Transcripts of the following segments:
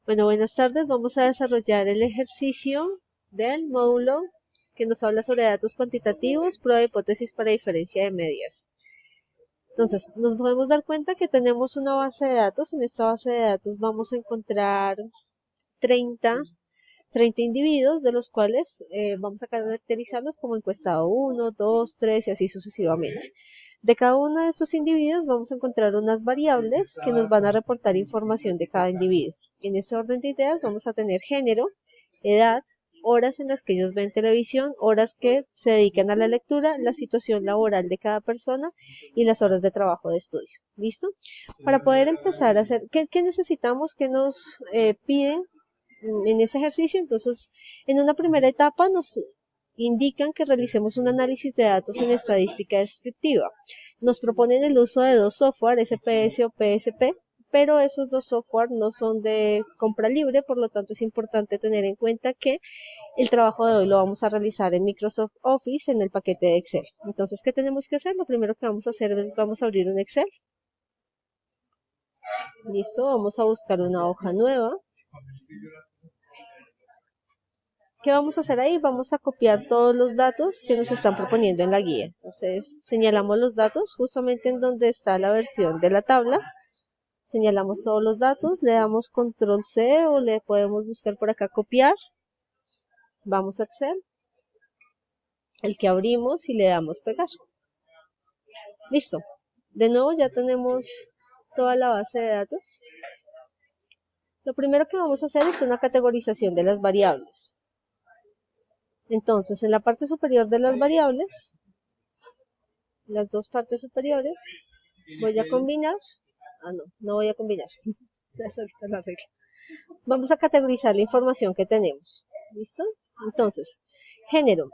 Bueno, buenas tardes. Vamos a desarrollar el ejercicio del módulo que nos habla sobre datos cuantitativos, prueba de hipótesis para diferencia de medias. Entonces, nos podemos dar cuenta que tenemos una base de datos. En esta base de datos vamos a encontrar 30 individuos, de los cuales vamos a caracterizarlos como encuestado 1, 2, 3 y así sucesivamente. De cada uno de estos individuos vamos a encontrar unas variables que nos van a reportar información de cada individuo. En este orden de ideas vamos a tener género, edad, horas en las que ellos ven televisión, horas que se dedican a la lectura, la situación laboral de cada persona y las horas de trabajo de estudio. ¿Listo? Para poder empezar a hacer, ¿qué necesitamos? ¿Qué nos piden en ese ejercicio? Entonces, en una primera etapa nos indican que realicemos un análisis de datos en estadística descriptiva. Nos proponen el uso de dos software, SPS o PSP, pero esos dos software no son de compra libre, por lo tanto es importante tener en cuenta que el trabajo de hoy lo vamos a realizar en Microsoft Office en el paquete de Excel. Entonces, ¿qué tenemos que hacer? Lo primero que vamos a hacer es vamos a abrir un Excel. Listo, vamos a buscar una hoja nueva. ¿Qué vamos a hacer ahí? Vamos a copiar todos los datos que nos están proponiendo en la guía. Entonces, señalamos los datos justamente en donde está la versión de la tabla. Señalamos todos los datos, le damos control C o le podemos buscar por acá copiar. Vamos a Excel, el que abrimos y le damos pegar. Listo. De nuevo ya tenemos toda la base de datos. Lo primero que vamos a hacer es una categorización de las variables. Entonces, en la parte superior de las variables, las dos partes superiores, voy a combinar. No voy a combinar. Esa está la regla. Vamos a categorizar la información que tenemos. ¿Listo? Entonces, género.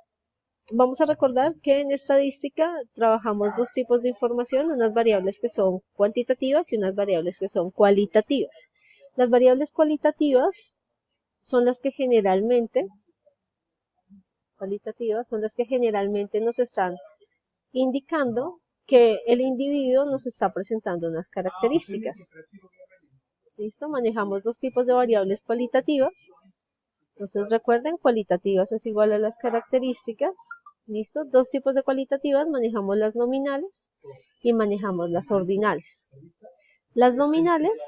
Vamos a recordar que en estadística trabajamos dos tipos de información, unas variables que son cuantitativas y unas variables que son cualitativas. Las variables cualitativas son las que generalmente nos están indicando que el individuo nos está presentando unas características. ¿Listo? Manejamos dos tipos de variables cualitativas. Entonces recuerden, cualitativas es igual a las características. ¿Listo? Dos tipos de cualitativas, manejamos las nominales y manejamos las ordinales. Las nominales,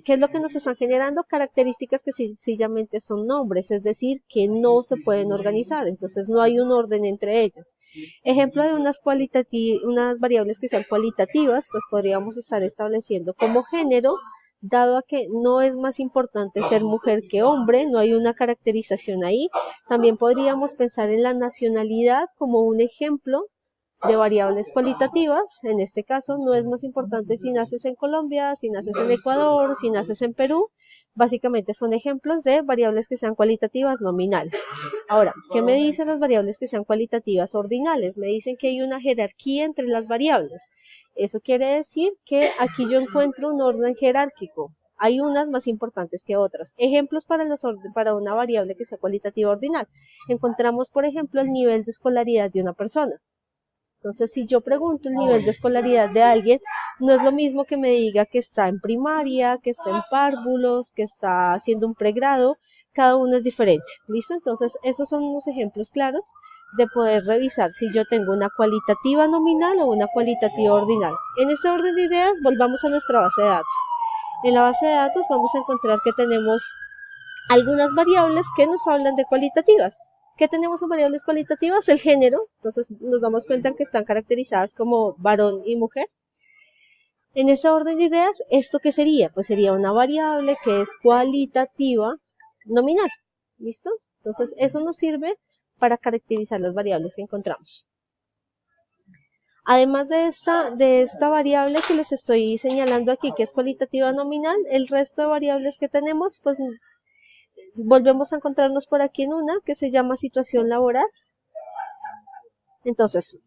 ¿qué es lo que nos están generando? Características que sencillamente son nombres, es decir, que no se pueden organizar, entonces no hay un orden entre ellas. Ejemplo de unas variables que sean cualitativas, pues podríamos estar estableciendo como género, dado a que no es más importante ser mujer que hombre, no hay una caracterización ahí. También podríamos pensar en la nacionalidad como un ejemplo de variables cualitativas. En este caso no es más importante si naces en Colombia, si naces en Ecuador, si naces en Perú. Básicamente son ejemplos de variables que sean cualitativas nominales. Ahora, ¿qué me dicen las variables que sean cualitativas ordinales? Me dicen que hay una jerarquía entre las variables. Eso quiere decir que aquí yo encuentro un orden jerárquico. Hay unas más importantes que otras. Ejemplos para una variable que sea cualitativa ordinal. Encontramos, por ejemplo, el nivel de escolaridad de una persona. Entonces, si yo pregunto el nivel de escolaridad de alguien, no es lo mismo que me diga que está en primaria, que está en párvulos, que está haciendo un pregrado, cada uno es diferente. ¿Listo? Entonces, esos son unos ejemplos claros de poder revisar si yo tengo una cualitativa nominal o una cualitativa ordinal. En este orden de ideas, volvamos a nuestra base de datos. En la base de datos vamos a encontrar que tenemos algunas variables que nos hablan de cualitativas. ¿Qué tenemos en variables cualitativas? El género. Entonces nos damos cuenta que están caracterizadas como varón y mujer. En ese orden de ideas, ¿esto qué sería? Pues sería una variable que es cualitativa nominal. ¿Listo? Entonces eso nos sirve para caracterizar las variables que encontramos. Además de esta variable que les estoy señalando aquí, que es cualitativa nominal, el resto de variables que tenemos, pues volvemos a encontrarnos por aquí en una que se llama situación laboral. Entonces,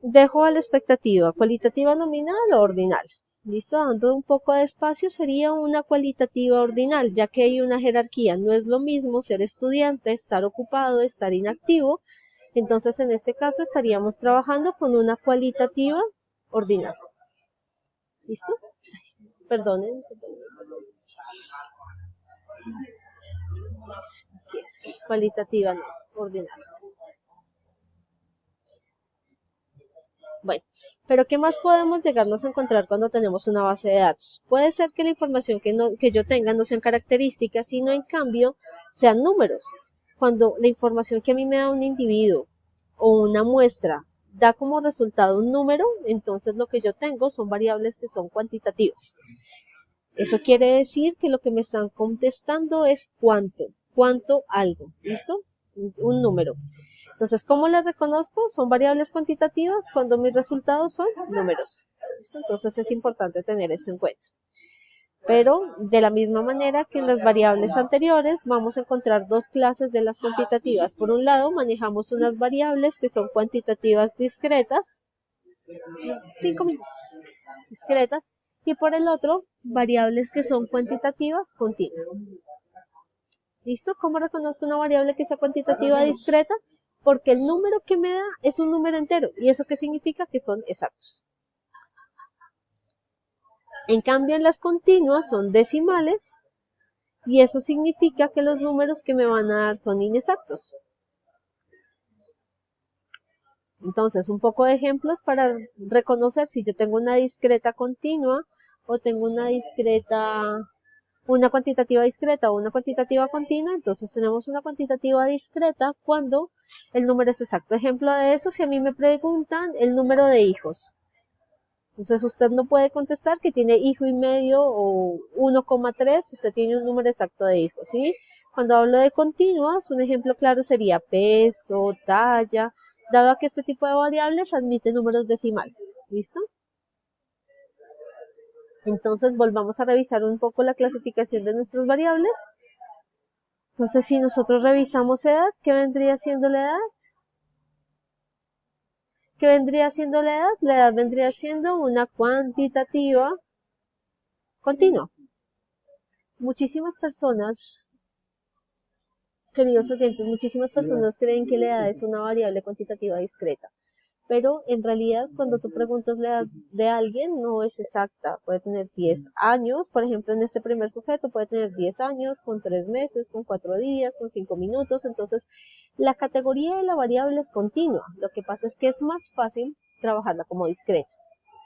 dejo a la expectativa, cualitativa nominal o ordinal. Listo, dando un poco de espacio sería una cualitativa ordinal, ya que hay una jerarquía. No es lo mismo ser estudiante, estar ocupado, estar inactivo. Entonces, en este caso estaríamos trabajando con una cualitativa ordinal. ¿Listo? Perdonen. X, cualitativa no, ordinaria. Bueno, pero ¿qué más podemos llegarnos a encontrar cuando tenemos una base de datos? Puede ser que la información que yo tenga no sean características, sino en cambio sean números. Cuando la información que a mí me da un individuo o una muestra da como resultado un número, entonces lo que yo tengo son variables que son cuantitativas. Eso quiere decir que lo que me están contestando es cuánto algo, ¿listo? Un número. Entonces, ¿cómo las reconozco? Son variables cuantitativas cuando mis resultados son números. ¿Listo? Entonces es importante tener esto en cuenta. Pero de la misma manera que en las variables anteriores vamos a encontrar dos clases de las cuantitativas. Por un lado, manejamos unas variables que son cuantitativas discretas, 5 minutos, discretas, y por el otro, variables que son cuantitativas continuas. ¿Listo? ¿Cómo reconozco una variable que sea cuantitativa discreta? Porque el número que me da es un número entero. ¿Y eso qué significa? Que son exactos. En cambio, en las continuas son decimales y eso significa que los números que me van a dar son inexactos. Entonces, un poco de ejemplos para reconocer si yo tengo una discreta continua o tengo una cuantitativa discreta o una cuantitativa continua. Entonces tenemos una cuantitativa discreta cuando el número es exacto. Ejemplo de eso, si a mí me preguntan el número de hijos. Entonces usted no puede contestar que tiene hijo y medio o 1,3, usted tiene un número exacto de hijos, ¿sí? Cuando hablo de continuas, un ejemplo claro sería peso, talla, dado que este tipo de variables admite números decimales, ¿listo? Entonces volvamos a revisar un poco la clasificación de nuestras variables. Entonces si nosotros revisamos edad, ¿qué vendría siendo la edad? ¿Qué vendría siendo la edad? La edad vendría siendo una cuantitativa continua. Muchísimas personas, queridos oyentes, muchísimas personas creen que la edad es una variable cuantitativa discreta. Pero en realidad cuando tú preguntas la edad de alguien no es exacta, puede tener 10 años, por ejemplo en este primer sujeto puede tener 10 años, con 3 meses, con 4 días, con 5 minutos, entonces la categoría de la variable es continua, lo que pasa es que es más fácil trabajarla como discreta,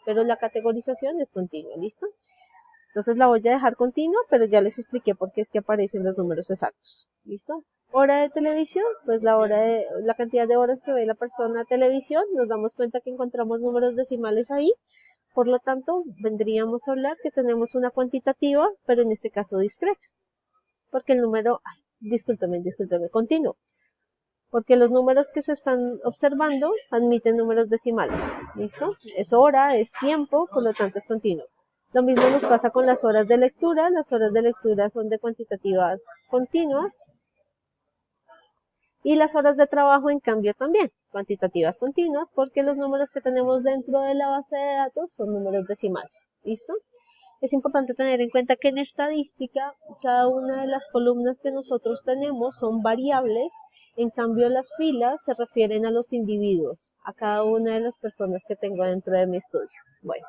pero la categorización es continua, ¿listo? Entonces la voy a dejar continua, pero ya les expliqué por qué es que aparecen los números exactos, ¿listo? Hora de televisión, pues la cantidad de horas que ve la persona a televisión, nos damos cuenta que encontramos números decimales ahí, por lo tanto, vendríamos a hablar que tenemos una cuantitativa, pero en este caso discreta, porque el número, discúlpeme, continuo, porque los números que se están observando admiten números decimales, ¿listo? Es hora, es tiempo, por lo tanto es continuo. Lo mismo nos pasa con las horas de lectura son de cuantitativas continuas, y las horas de trabajo, en cambio, también cuantitativas continuas, porque los números que tenemos dentro de la base de datos son números decimales. ¿Listo? Es importante tener en cuenta que en estadística, cada una de las columnas que nosotros tenemos son variables, en cambio las filas se refieren a los individuos, a cada una de las personas que tengo dentro de mi estudio. Bueno.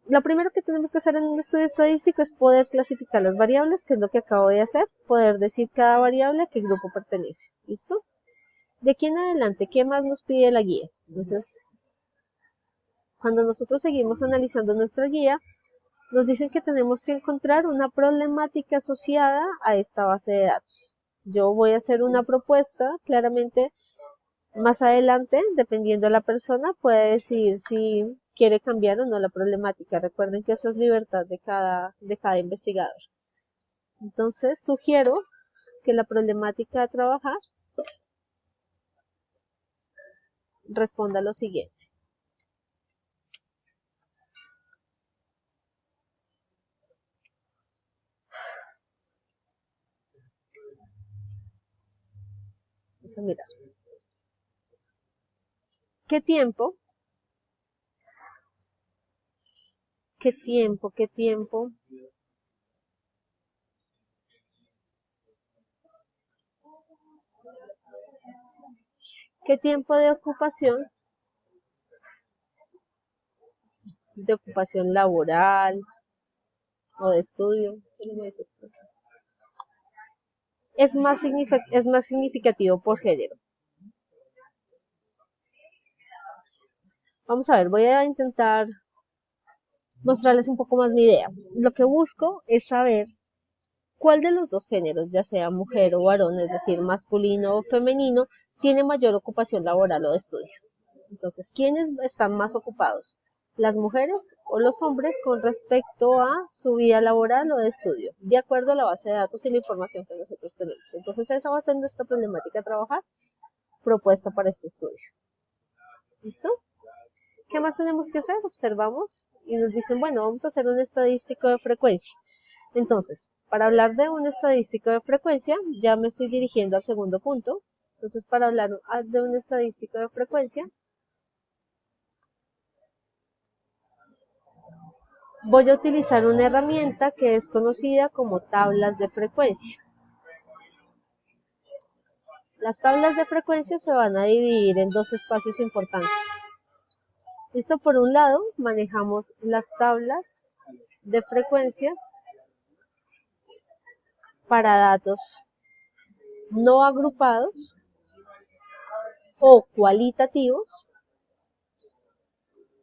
Lo primero que tenemos que hacer en un estudio estadístico es poder clasificar las variables, que es lo que acabo de hacer, poder decir cada variable a qué grupo pertenece. ¿Listo? De aquí en adelante, ¿qué más nos pide la guía? Entonces, cuando nosotros seguimos analizando nuestra guía, nos dicen que tenemos que encontrar una problemática asociada a esta base de datos. Yo voy a hacer una propuesta, claramente, más adelante, dependiendo de la persona, puede decidir si quiere cambiar o no la problemática. Recuerden que eso es libertad de cada investigador. Entonces, sugiero que la problemática a trabajar responda lo siguiente. Vamos a mirar. ¿Qué tiempo? ¿Qué tiempo? ¿Qué tiempo de ocupación laboral o de estudio es más significativo por género. Vamos a ver, voy a intentar mostrarles un poco más mi idea. Lo que busco es saber cuál de los dos géneros, ya sea mujer o varón, es decir, masculino o femenino, tiene mayor ocupación laboral o de estudio. Entonces, ¿quiénes están más ocupados? ¿Las mujeres o los hombres con respecto a su vida laboral o de estudio? De acuerdo a la base de datos y la información que nosotros tenemos. Entonces, esa va a ser nuestra problemática a trabajar, propuesta para este estudio. ¿Listo? ¿Qué más tenemos que hacer? Observamos y nos dicen, bueno, vamos a hacer un estadístico de frecuencia. Entonces, para hablar de un estadístico de frecuencia, ya me estoy dirigiendo al segundo punto. Entonces, para hablar de un estadístico de frecuencia, voy a utilizar una herramienta que es conocida como tablas de frecuencia. Las tablas de frecuencia se van a dividir en dos espacios importantes. Listo, por un lado, manejamos las tablas de frecuencias para datos no agrupados o cualitativos.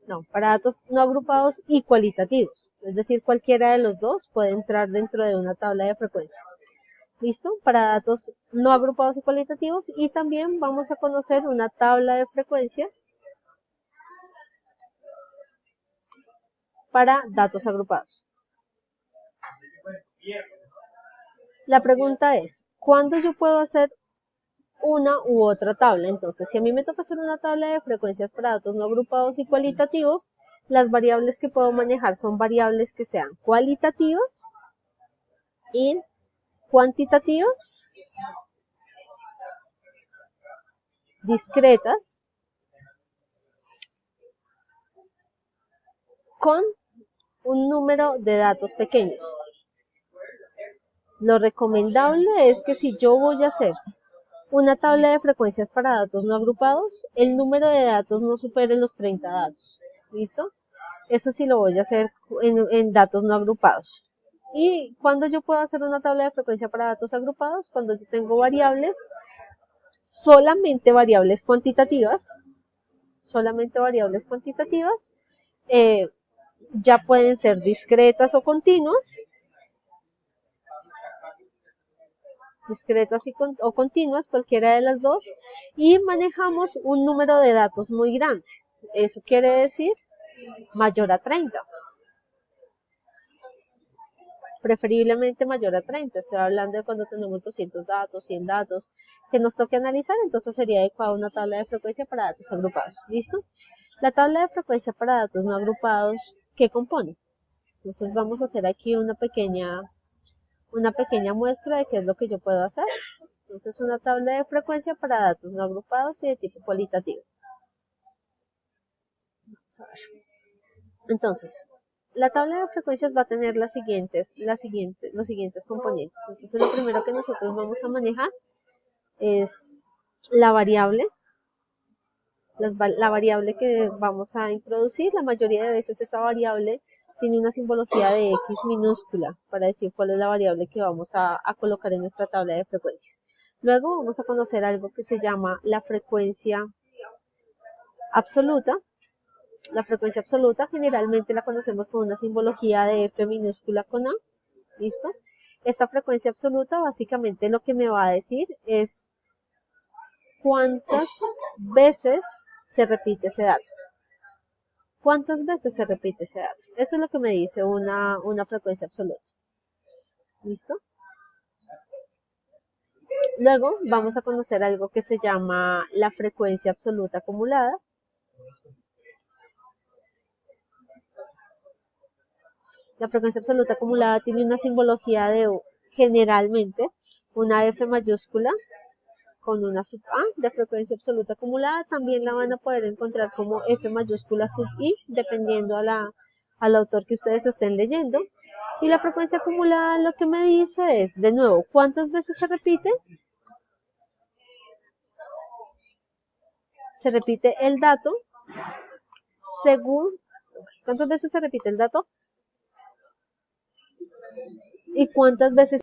No, para datos no agrupados y cualitativos. Es decir, cualquiera de los dos puede entrar dentro de una tabla de frecuencias. ¿Listo? Para datos no agrupados y cualitativos. Y también vamos a conocer una tabla de frecuencia para datos agrupados. La pregunta es, ¿cuándo yo puedo hacer una u otra tabla? Entonces, si a mí me toca hacer una tabla de frecuencias para datos no agrupados y cualitativos, las variables que puedo manejar son variables que sean cualitativas y cuantitativas, discretas, con un número de datos pequeños. Lo recomendable es que si yo voy a hacer una tabla de frecuencias para datos no agrupados, el número de datos no supere los 30 datos. ¿Listo? Eso sí lo voy a hacer en datos no agrupados. ¿Y cuando yo puedo hacer una tabla de frecuencia para datos agrupados? Cuando yo tengo variables, solamente variables cuantitativas, ya pueden ser discretas o continuas, o continuas, cualquiera de las dos, y manejamos un número de datos muy grande. Eso quiere decir mayor a 30. Preferiblemente mayor a 30. Estoy hablando de cuando tenemos 200 datos, 100 datos que nos toque analizar, entonces sería adecuada una tabla de frecuencia para datos agrupados. ¿Listo? La tabla de frecuencia para datos no agrupados, ¿qué compone? Entonces vamos a hacer aquí una pequeña muestra de qué es lo que yo puedo hacer. Entonces, una tabla de frecuencia para datos no agrupados y de tipo cualitativo. Vamos a ver. Entonces, la tabla de frecuencias va a tener los siguientes componentes. Entonces, lo primero que nosotros vamos a manejar es la variable. La variable que vamos a introducir, la mayoría de veces esa variable tiene una simbología de X minúscula para decir cuál es la variable que vamos a colocar en nuestra tabla de frecuencia. Luego vamos a conocer algo que se llama la frecuencia absoluta. La frecuencia absoluta generalmente la conocemos con una simbología de F minúscula con A. ¿Listo? Esta frecuencia absoluta básicamente lo que me va a decir es cuántas veces se repite ese dato. ¿Cuántas veces se repite ese dato? Eso es lo que me dice una frecuencia absoluta. ¿Listo? Luego vamos a conocer algo que se llama la frecuencia absoluta acumulada. La frecuencia absoluta acumulada tiene una simbología de generalmente una F mayúscula con una sub A de frecuencia absoluta acumulada. También la van a poder encontrar como F mayúscula sub I, dependiendo al autor que ustedes estén leyendo. Y la frecuencia acumulada lo que me dice es, de nuevo, ¿cuántas veces se repite? Se repite el dato según... ¿Cuántas veces se repite el dato? ¿Y cuántas veces